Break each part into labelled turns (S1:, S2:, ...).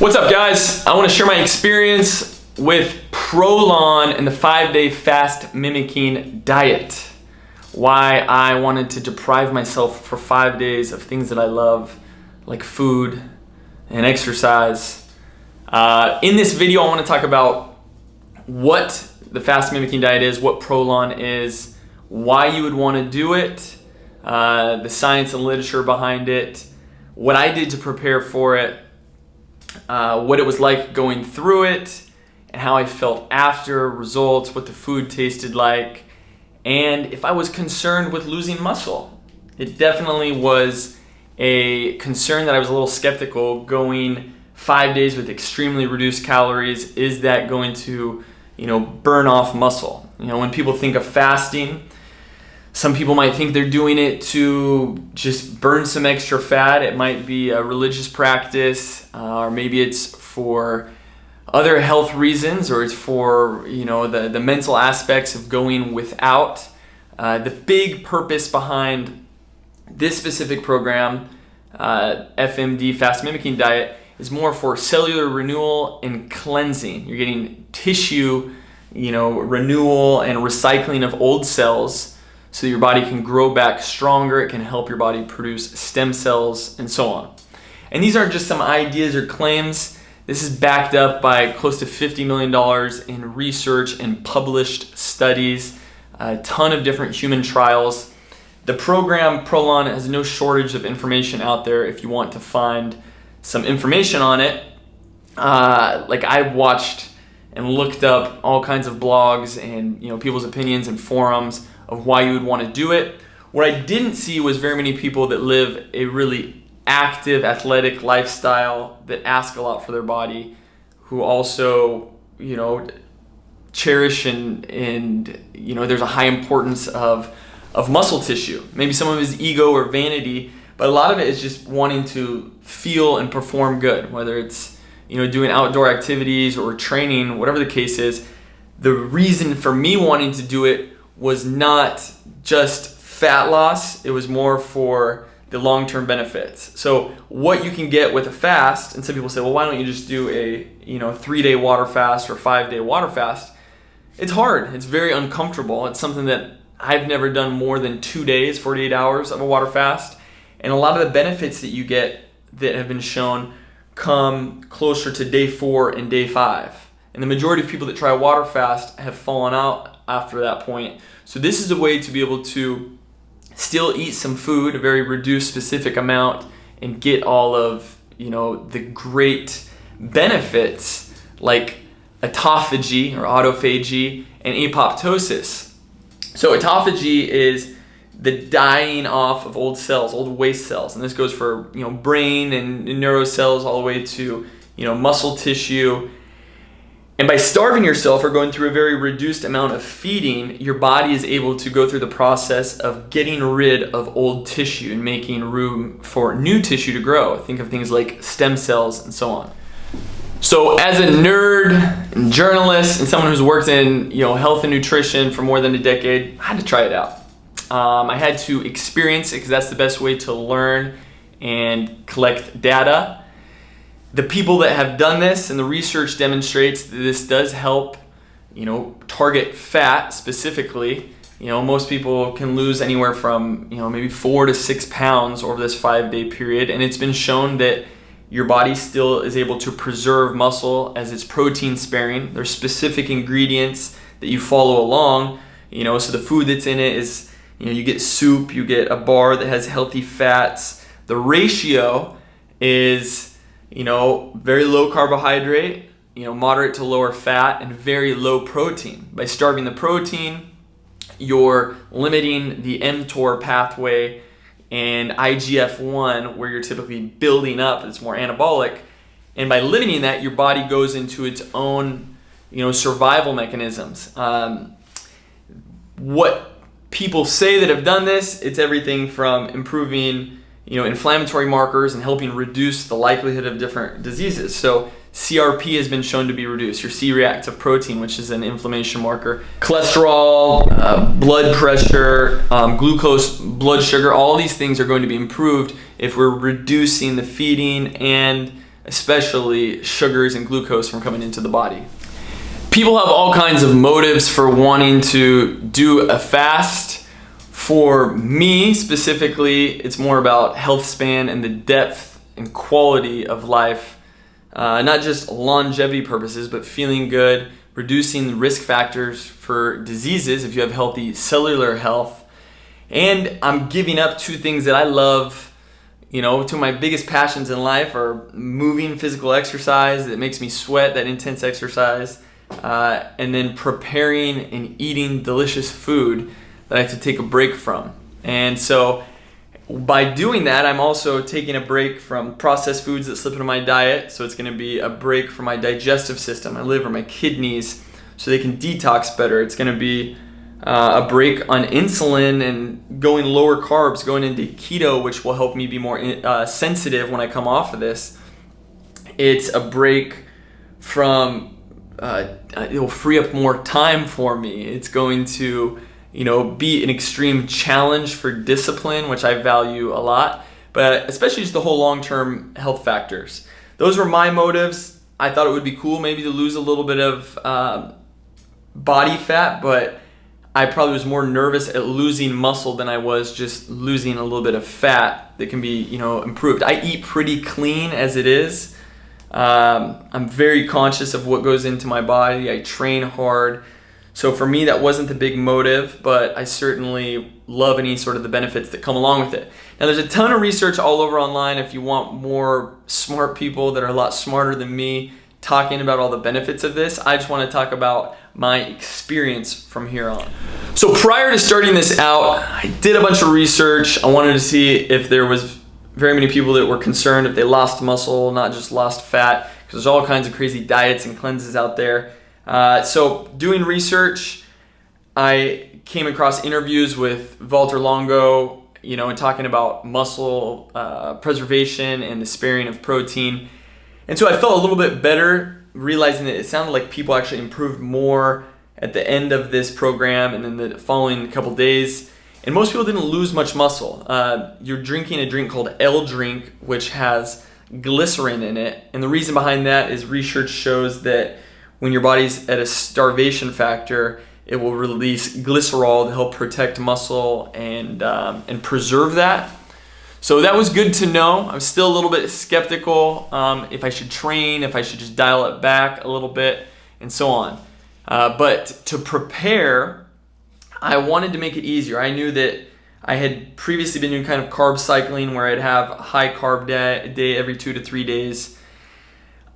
S1: What's up, guys? I want to share my experience with Prolon and the 5-day fast mimicking diet. Why I wanted to deprive myself for 5 days of things that I love, like food and exercise. In this video, I want to talk about what the fast mimicking diet is, what Prolon is, why you would want to do it, the science and literature behind it, what I did to prepare for it, what it was like going through it, and how I felt after, results, what the food tasted like, and if I was concerned with losing muscle. It definitely was a concern that I was a little skeptical going 5 days with extremely reduced calories. Is that going to, burn off muscle? When people think of fasting, some people might think they're doing it to just burn some extra fat. It might be a religious practice, or maybe it's for other health reasons, or it's for the mental aspects of going without. The big purpose behind this specific program, FMD, fast mimicking diet, is more for cellular renewal and cleansing. You're getting tissue, renewal and recycling of old cells, so your body can grow back stronger. It can help your body produce stem cells and so on. And these aren't just some ideas or claims. This is backed up by close to $50 million in research and published studies, a ton of different human trials. The program Prolon has no shortage of information out there if you want to find some information on it. I watched and looked up all kinds of blogs and people's opinions and forums of why you would want to do it. What I didn't see was very many people that live a really active, athletic lifestyle, that ask a lot for their body, who also, cherish and there's a high importance of muscle tissue. Maybe some of it is ego or vanity, but a lot of it is just wanting to feel and perform good, whether it's, doing outdoor activities or training, whatever the case is. The reason for me wanting to do it was not just fat loss, it was more for the long-term benefits. So what you can get with a fast, and some people say, well, why don't you just do a 3-day water fast or 5-day water fast? It's hard, it's very uncomfortable. It's something that I've never done more than 2 days, 48 hours of a water fast. And a lot of the benefits that you get that have been shown come closer to day 4 and day 5. And the majority of people that try a water fast have fallen out after that point. So this is a way to be able to still eat some food, a very reduced specific amount, and get all of the great benefits like autophagy or autophagy and apoptosis. So autophagy is the dying off of old cells, old waste cells, and this goes for brain and neuro cells all the way to muscle tissue. And by starving yourself or going through a very reduced amount of feeding, your body is able to go through the process of getting rid of old tissue and making room for new tissue to grow. Think of things like stem cells and so on. So as a nerd and journalist and someone who's worked in health and nutrition for more than a decade, I had to try it out. I had to experience it because that's the best way to learn and collect data. The people that have done this, and the research demonstrates that this does help, target fat specifically. Most people can lose anywhere from, maybe 4 to 6 pounds over this 5-day period. And it's been shown that your body still is able to preserve muscle as it's protein sparing. There's specific ingredients that you follow along, so the food that's in it is, you get soup, you get a bar that has healthy fats. The ratio is, very low carbohydrate, moderate to lower fat, and very low protein. By starving the protein, you're limiting the mTOR pathway and IGF-1, where you're typically building up, it's more anabolic. And by limiting that, your body goes into its own, survival mechanisms. What people say that have done this, it's everything from improving inflammatory markers and helping reduce the likelihood of different diseases. So CRP has been shown to be reduced, your C-reactive protein, which is an inflammation marker. Cholesterol, blood pressure, glucose, blood sugar, all these things are going to be improved if we're reducing the feeding and especially sugars and glucose from coming into the body. People have all kinds of motives for wanting to do a fast. For me specifically, it's more about health span and the depth and quality of life, not just longevity purposes, but feeling good, reducing the risk factors for diseases if you have healthy cellular health. And I'm giving up two things that I love. Two of my biggest passions in life are moving, physical exercise that makes me sweat, that intense exercise, and then preparing and eating delicious food that I have to take a break from. And so by doing that, I'm also taking a break from processed foods that slip into my diet. So it's going to be a break for my digestive system, my liver, my kidneys, so they can detox better. It's going to be a break on insulin and going lower carbs, going into keto, which will help me be more sensitive when I come off of this. It's a break from, it will free up more time for me. It's going to, be an extreme challenge for discipline, which I value a lot, but especially just the whole long-term health factors. Those were my motives. I thought it would be cool maybe to lose a little bit of body fat, but I probably was more nervous at losing muscle than I was just losing a little bit of fat that can be, improved. I eat pretty clean as it is. I'm very conscious of what goes into my body. I train hard. So for me, that wasn't the big motive, but I certainly love any sort of the benefits that come along with it. Now, there's a ton of research all over online if you want more smart people that are a lot smarter than me talking about all the benefits of this. I just want to talk about my experience from here on. So prior to starting this out, I did a bunch of research. I wanted to see if there was very many people that were concerned if they lost muscle, not just lost fat, because there's all kinds of crazy diets and cleanses out there. So doing research, I came across interviews with Walter Longo, and talking about muscle preservation and the sparing of protein. And so I felt a little bit better realizing that it sounded like people actually improved more at the end of this program and then the following couple days. And most people didn't lose much muscle. You're drinking a drink called L-Drink, which has glycerin in it. And the reason behind that is research shows that when your body's at a starvation factor, it will release glycerol to help protect muscle and preserve that. So that was good to know. I'm still a little bit skeptical if I should train, if I should just dial it back a little bit, and so on. But to prepare, I wanted to make it easier. I knew that I had previously been doing kind of carb cycling where I'd have a high carb day every 2 to 3 days.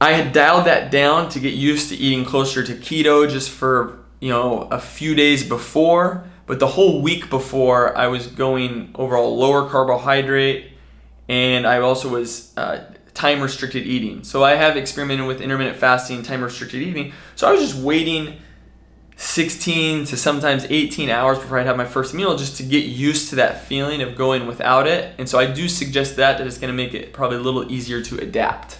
S1: I had dialed that down to get used to eating closer to keto just for a few days before, but the whole week before I was going overall lower carbohydrate, and I also was time restricted eating. So I have experimented with intermittent fasting, time restricted eating. So I was just waiting 16 to sometimes 18 hours before I'd have my first meal just to get used to that feeling of going without it. And so I do suggest that it's going to make it probably a little easier to adapt.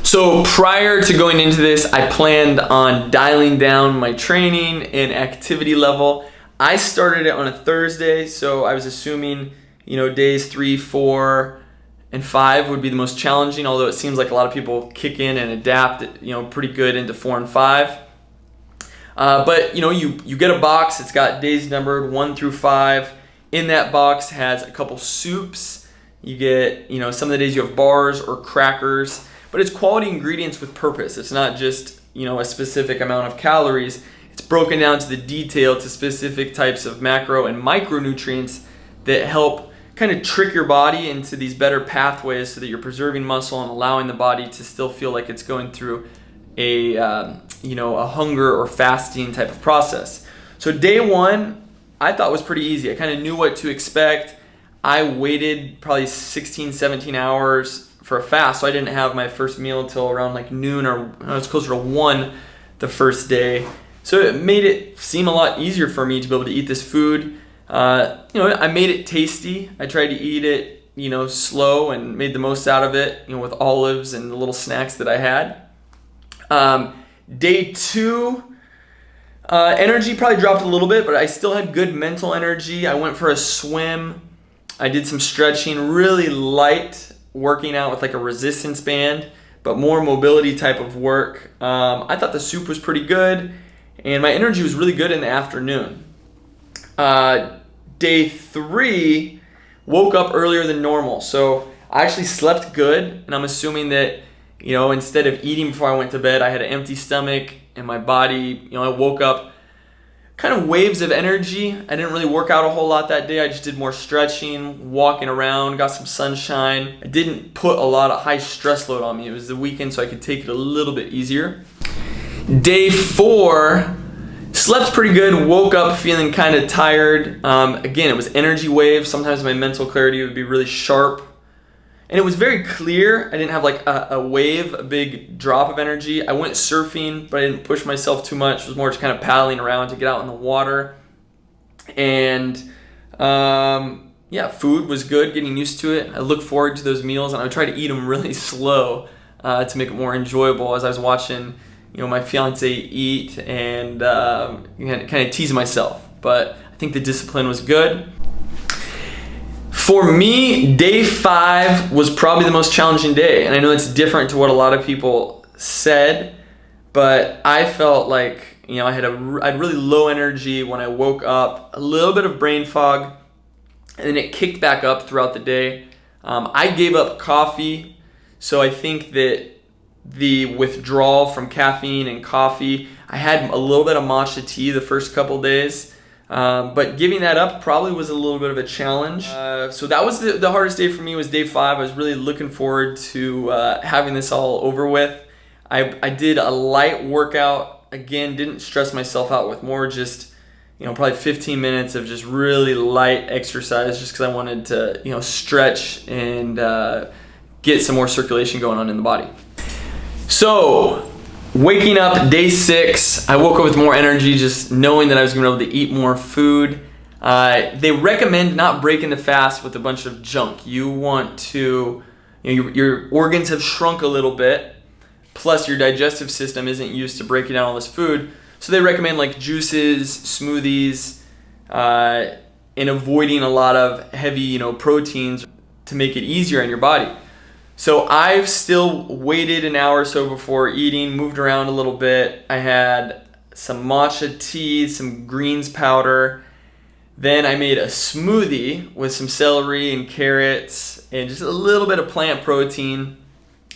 S1: So prior to going into this, I planned on dialing down my training and activity level. I started it on a Thursday, so I was assuming, days 3, 4, and 5 would be the most challenging, although it seems like a lot of people kick in and adapt, pretty good into 4 and 5. But you get a box, it's got days numbered 1 through 5. In that box has a couple soups. You get, some of the days you have bars or crackers. But it's quality ingredients with purpose. It's not just, a specific amount of calories. It's broken down to the detail to specific types of macro and micronutrients that help kind of trick your body into these better pathways so that you're preserving muscle and allowing the body to still feel like it's going through a hunger or fasting type of process. So day 1, I thought was pretty easy. I kind of knew what to expect. I waited probably 16, 17 hours for a fast, so I didn't have my first meal until around like noon, or I was closer to 1 the first day. So it made it seem a lot easier for me to be able to eat this food. I made it tasty. I tried to eat it, slow and made the most out of it, with olives and the little snacks that I had. Day 2, energy probably dropped a little bit, but I still had good mental energy. I went for a swim. I did some stretching, really light working out with like a resistance band, but more mobility type of work. I thought the soup was pretty good, and my energy was really good in the afternoon. Day 3, woke up earlier than normal. So I actually slept good, and I'm assuming that, instead of eating before I went to bed, I had an empty stomach, and my body, I woke up kind of waves of energy. I didn't really work out a whole lot that day. I just did more stretching, walking around, got some sunshine. I didn't put a lot of high stress load on me. It was the weekend, so I could take it a little bit easier. Day 4, slept pretty good, woke up feeling kind of tired. Again, it was energy waves. Sometimes my mental clarity would be really sharp. And it was very clear. I didn't have like a wave, a big drop of energy. I went surfing, but I didn't push myself too much. It was more just kind of paddling around to get out in the water. And food was good, getting used to it. I look forward to those meals, and I would try to eat them really slow to make it more enjoyable as I was watching my fiance eat and kind of tease myself. But I think the discipline was good. For me, day 5 was probably the most challenging day, and I know it's different to what a lot of people said, but I felt like I had really low energy when I woke up, a little bit of brain fog, and then it kicked back up throughout the day. I gave up coffee, so I think that the withdrawal from caffeine and coffee, I had a little bit of matcha tea the first couple days. But giving that up probably was a little bit of a challenge. So that was the hardest day for me, was day 5. I was really looking forward to having this all over with. I did a light workout. Again, didn't stress myself out with more, just probably 15 minutes of just really light exercise, just because I wanted to stretch and get some more circulation going on in the body. So waking up day 6, I woke up with more energy, just knowing that I was going to be able to eat more food. They recommend not breaking the fast with a bunch of junk. You want to, your organs have shrunk a little bit, plus your digestive system isn't used to breaking down all this food. So they recommend like juices, smoothies, and avoiding a lot of heavy, proteins to make it easier on your body. So I've still waited an hour or so before eating, moved around a little bit. I had some matcha tea, some greens powder. Then I made a smoothie with some celery and carrots and just a little bit of plant protein.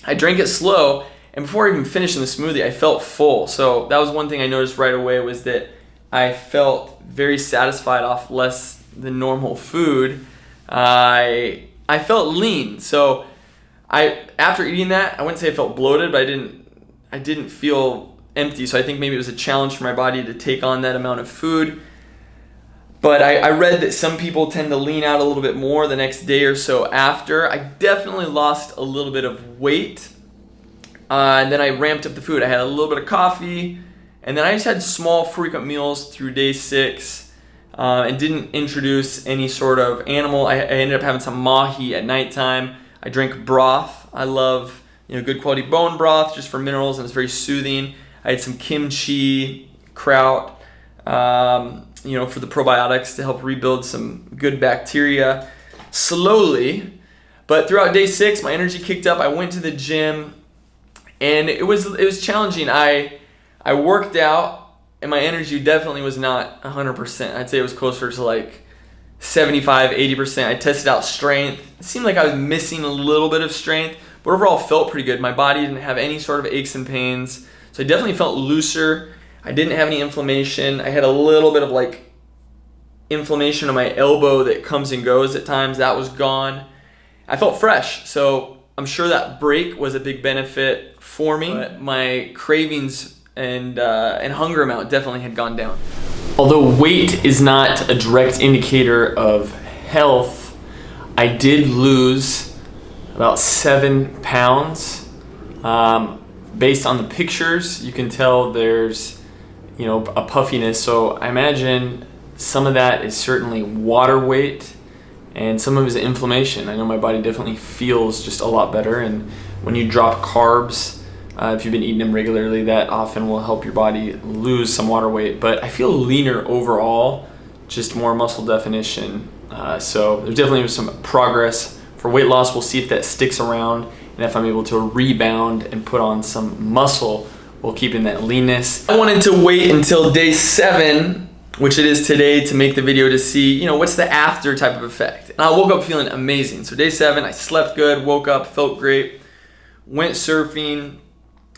S1: I drank it slow, and before even finishing the smoothie, I felt full. So that was one thing I noticed right away, was that I felt very satisfied off less than normal food. I felt lean. So after eating that, I wouldn't say I felt bloated, but I didn't feel empty. So I think maybe it was a challenge for my body to take on that amount of food. But I read that some people tend to lean out a little bit more the next day or so after. I definitely lost a little bit of weight. And then I ramped up the food. I had a little bit of coffee, and then I just had small frequent meals through day 6. And didn't introduce any sort of animal. I ended up having some mahi at nighttime. I drank broth. I love good quality bone broth just for minerals, and it's very soothing. I had some kimchi, kraut, for the probiotics to help rebuild some good bacteria slowly. But throughout day 6, my energy kicked up. I went to the gym, and it was challenging. I worked out, and my energy definitely was not 100%. I'd say it was closer to like 75, 80%. I tested out strength. It seemed like I was missing a little bit of strength, but overall felt pretty good. My body didn't have any sort of aches and pains, so I definitely felt looser. I didn't have any inflammation. I had a little bit of like inflammation on my elbow that comes and goes at times. That was gone. I felt fresh, so I'm sure that break was a big benefit for me. But my cravings and hunger amount definitely had gone down. Although weight is not a direct indicator of health, I did lose about 7 pounds. Based on the pictures, you can tell there's a puffiness. So I imagine some of that is certainly water weight, and some of it is inflammation. I know my body definitely feels just a lot better, and when you drop carbs, if you've been eating them regularly, that often will help your body lose some water weight. But I feel leaner overall, just more muscle definition. So there definitely was some progress for weight loss. We'll see if that sticks around and if I'm able to rebound and put on some muscle while keeping that leanness. I wanted to wait until day 7, which it is today, to make the video to see, you know, what's the after type of effect. And I woke up feeling amazing. So day 7, I slept good, woke up, felt great, went surfing,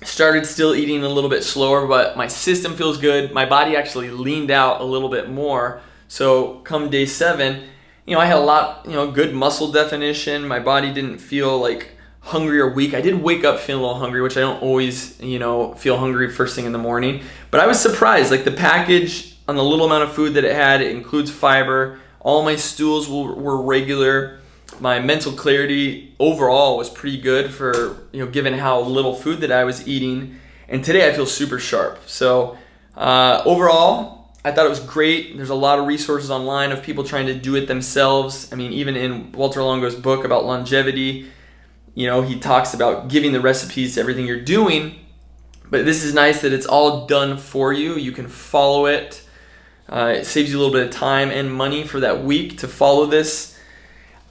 S1: started still eating a little bit slower, but my system feels good. My body actually leaned out a little bit more. So come day 7, you know, I had a lot, you know, good muscle definition. My body didn't feel like hungry or weak. I did wake up feeling a little hungry, which I don't always, you know, feel hungry first thing in the morning. But I was surprised, like the package on the little amount of food that it had, it includes fiber. All my stools were regular. My mental clarity overall was pretty good for, you know, given how little food that I was eating. And today I feel super sharp. So overall, I thought it was great. There's a lot of resources online of people trying to do it themselves. I mean, even in Walter Longo's book about longevity, you know, he talks about giving the recipes to everything you're doing. But this is nice that it's all done for you. You can follow it. It saves you a little bit of time and money for that week to follow this.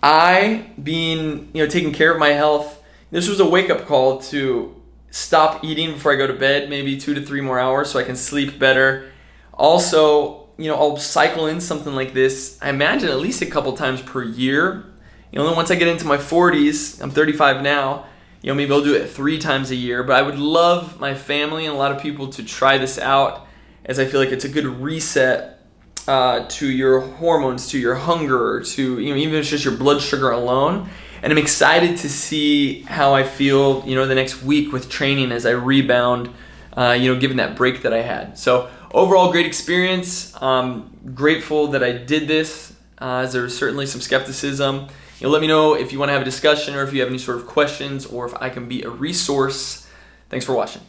S1: Being, you know, taking care of my health, this was a wake-up call to stop eating before I go to bed, maybe 2 to 3 more hours so I can sleep better. Also, you know, I'll cycle in something like this, I imagine at least a couple times per year. You know, once I get into my 40s, I'm 35 now, you know, maybe I'll do it 3 times a year. But I would love my family and a lot of people to try this out, as I feel like it's a good reset to your hormones, to your hunger, to, you know, even if it's just your blood sugar alone. And I'm excited to see how I feel, you know, the next week with training as I rebound, you know, given that break that I had. So overall, great experience. Grateful that I did this, as there was certainly some skepticism. You know, let me know if you want to have a discussion or if you have any sort of questions or if I can be a resource. Thanks for watching.